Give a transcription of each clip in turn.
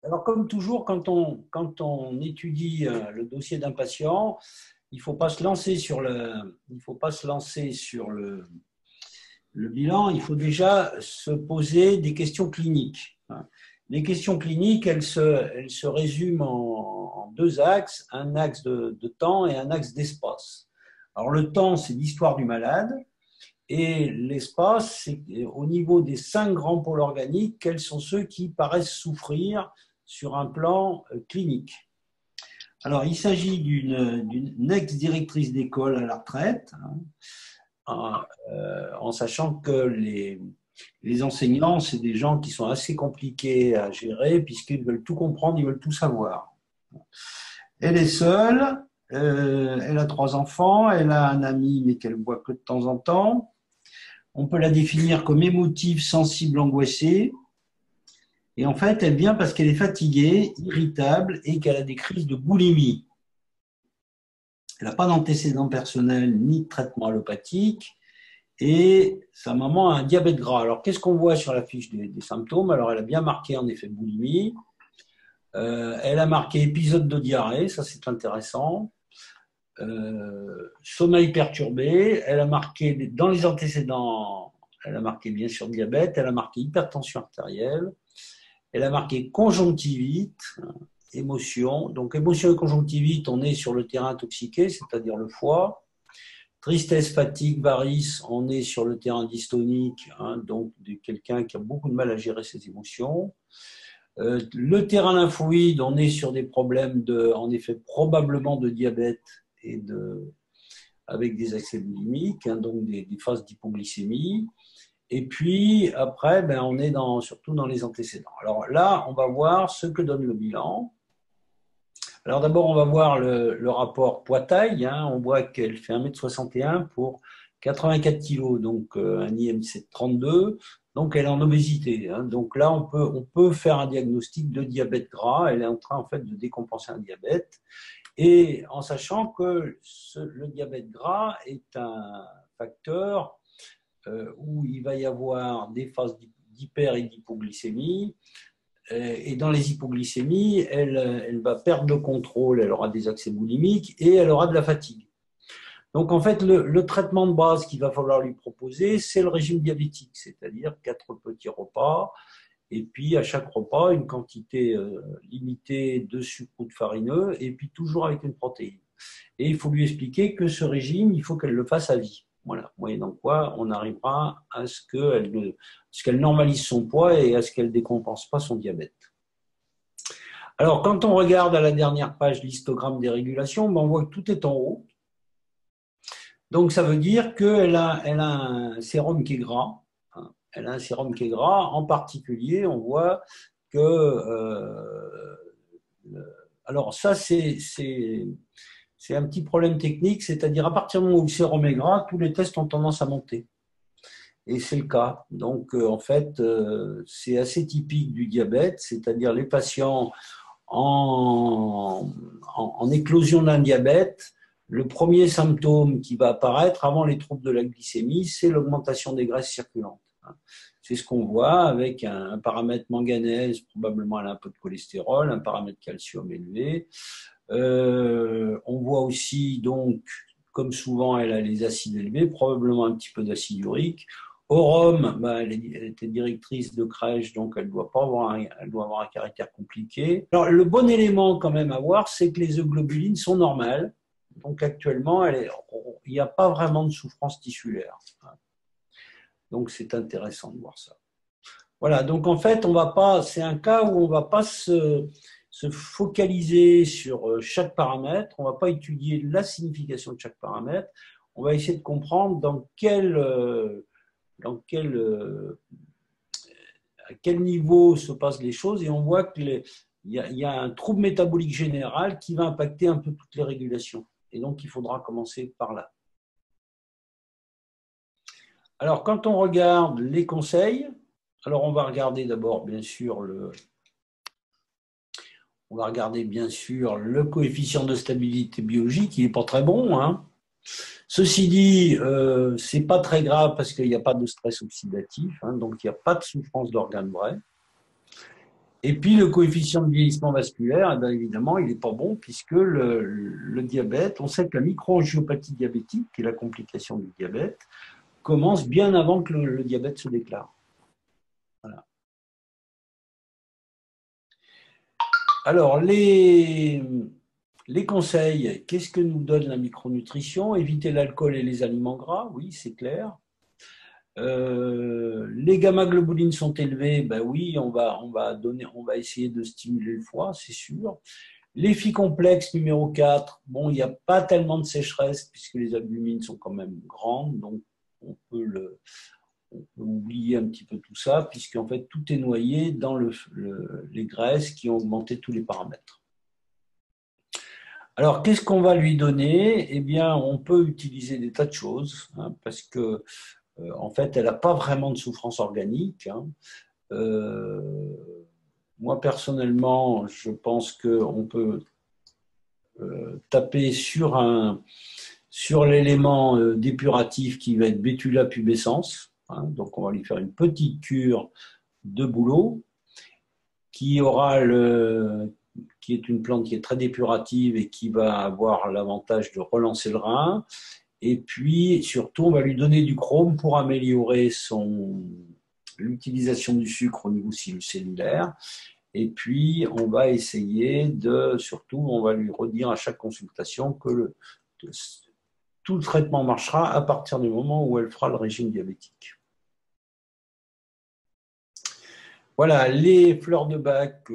Alors, comme toujours, quand on étudie le dossier d'un patient, il ne faut pas se lancer sur le bilan. Il faut déjà se poser des questions cliniques. Les questions cliniques, elles se résument en deux axes, un axe de temps et un axe d'espace. Alors, le temps, c'est l'histoire du malade. Et l'espace, c'est au niveau des 5 grands pôles organiques, quels sont ceux qui paraissent souffrir sur un plan clinique. Alors, il s'agit d'une ex-directrice d'école à la retraite, en sachant que les enseignants, c'est des gens qui sont assez compliqués à gérer, puisqu'ils veulent tout comprendre, ils veulent tout savoir. Elle est seule, elle a 3 enfants, elle a un ami, mais qu'elle voit que de temps en temps. On peut la définir comme émotive, sensible, angoissée. Et en fait, elle vient parce qu'elle est fatiguée, irritable et qu'elle a des crises de boulimie. Elle n'a pas d'antécédent personnel ni de traitement allopathique. Et sa maman a un diabète gras. Alors, qu'est-ce qu'on voit sur la fiche des symptômes? Alors, elle a bien marqué en effet boulimie. Elle a marqué épisode de diarrhée, ça c'est intéressant. Sommeil perturbé. Elle a marqué dans les antécédents, elle a marqué bien sûr diabète. Elle a marqué hypertension artérielle. Elle a marqué conjonctivite, émotion. Donc, émotion et conjonctivite, on est sur le terrain intoxiqué, c'est-à-dire le foie. Tristesse, fatigue, varices, on est sur le terrain dystonique, donc de quelqu'un qui a beaucoup de mal à gérer ses émotions. Le terrain lymphoïde, on est sur des problèmes en effet, probablement de diabète et avec des accès boulimiques, donc des phases d'hypoglycémie. Et puis, après, on est surtout dans les antécédents. Alors là, on va voir ce que donne le bilan. Alors d'abord, on va voir le rapport poids-taille. On voit qu'elle fait 1,61 m pour 84 kg, donc un IMC de 32. Donc elle est en obésité. Donc là, on peut faire un diagnostic de diabète gras. Elle est en train, en fait, de décompenser un diabète. Et en sachant que le diabète gras est un facteur où il va y avoir des phases d'hyper et d'hypoglycémie. Et dans les hypoglycémies, elle va perdre le contrôle, elle aura des accès boulimiques et elle aura de la fatigue. Donc en fait, le traitement de base qu'il va falloir lui proposer, c'est le régime diabétique, c'est-à-dire 4 petits repas, et puis à chaque repas, une quantité limitée de sucre ou de farineux, et puis toujours avec une protéine. Et il faut lui expliquer que ce régime, il faut qu'elle le fasse à vie. Voilà, moyennant quoi on arrivera à ce qu'elle normalise son poids et à ce qu'elle ne décompense pas son diabète. Alors, quand on regarde à la dernière page l'histogramme des régulations, on voit que tout est en haut. Donc, ça veut dire qu'elle a un sérum qui est gras. Elle a un sérum qui est gras. En particulier, on voit que... alors, ça, c'est un petit problème technique, c'est-à-dire à partir du moment où le sérum est gras, tous les tests ont tendance à monter. Et c'est le cas. Donc, en fait, c'est assez typique du diabète, c'est-à-dire les patients en éclosion d'un diabète, le premier symptôme qui va apparaître avant les troubles de la glycémie, c'est l'augmentation des graisses circulantes. C'est ce qu'on voit avec un paramètre manganèse, probablement elle a un peu de cholestérol, un paramètre calcium élevé. On voit aussi, donc, comme souvent, elle a les acides élevés, probablement un petit peu d'acide urique. Au Rhum, elle était directrice de crèche, donc elle doit avoir un caractère compliqué. Alors, le bon élément quand même à voir, c'est que les globulines sont normales. Donc actuellement, il n'y a pas vraiment de souffrance tissulaire. Donc c'est intéressant de voir ça. Voilà, donc en fait, c'est un cas où on ne va pas se focaliser sur chaque paramètre, on ne va pas étudier la signification de chaque paramètre, on va essayer de comprendre à quel niveau se passent les choses, et on voit qu'il y a un trouble métabolique général qui va impacter un peu toutes les régulations. Et donc, il faudra commencer par là. Alors, quand on regarde les conseils, alors on va regarder d'abord, bien sûr, le coefficient de stabilité biologique, il n'est pas très bon. Ceci dit, ce n'est pas très grave parce qu'il n'y a pas de stress oxydatif, donc il n'y a pas de souffrance d'organes vrais. Et puis le coefficient de vieillissement vasculaire, eh bien, évidemment, il n'est pas bon puisque le diabète, on sait que la microangiopathie diabétique, qui est la complication du diabète, commence bien avant que le diabète se déclare. Voilà. Alors, les conseils, qu'est-ce que nous donne la micronutrition? Éviter l'alcool et les aliments gras, oui, c'est clair. Les gamma-globulines sont élevées, ben oui, on va essayer de stimuler le foie, c'est sûr. Les filles complexes numéro 4, bon, il n'y a pas tellement de sécheresse puisque les albumines sont quand même grandes, donc on peut oublier un petit peu tout ça, puisqu'en fait tout est noyé dans les graisses qui ont augmenté tous les paramètres. Alors, qu'est-ce qu'on va lui donner? Eh bien, on peut utiliser des tas de choses, hein, parce que en fait, elle n'a pas vraiment de souffrance organique. Hein. Moi, personnellement, je pense qu'on peut taper sur l'élément dépuratif qui va être Betula pubescens. Hein. Donc, on va lui faire une petite cure de bouleau qui est une plante qui est très dépurative et qui va avoir l'avantage de relancer le rein. Et puis, surtout, on va lui donner du chrome pour améliorer l'utilisation du sucre au niveau cellulaire. Et puis, on va essayer surtout, on va lui redire à chaque consultation que tout le traitement marchera à partir du moment où elle fera le régime diabétique. Voilà, les fleurs de bac,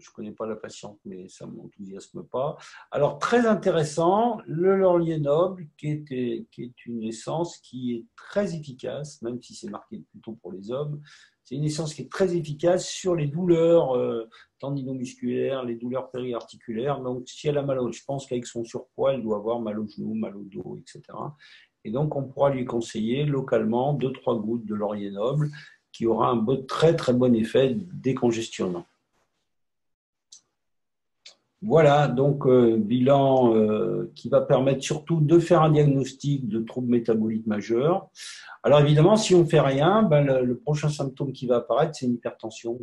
je ne connais pas la patiente, mais ça ne m'enthousiasme pas. Alors, très intéressant, le laurier noble, qui est une essence qui est très efficace, même si c'est marqué plutôt pour les hommes. C'est une essence qui est très efficace sur les douleurs tendinomusculaires, les douleurs périarticulaires. Donc, si elle a mal je pense qu'avec son surpoids, elle doit avoir mal au genou, mal au dos, etc. Et donc, on pourra lui conseiller localement 2-3 gouttes de laurier noble qui aura un très très bon effet décongestionnant. Voilà, donc bilan qui va permettre surtout de faire un diagnostic de troubles métaboliques majeurs. Alors évidemment, si on ne fait rien, ben, le prochain symptôme qui va apparaître, c'est une hypertension.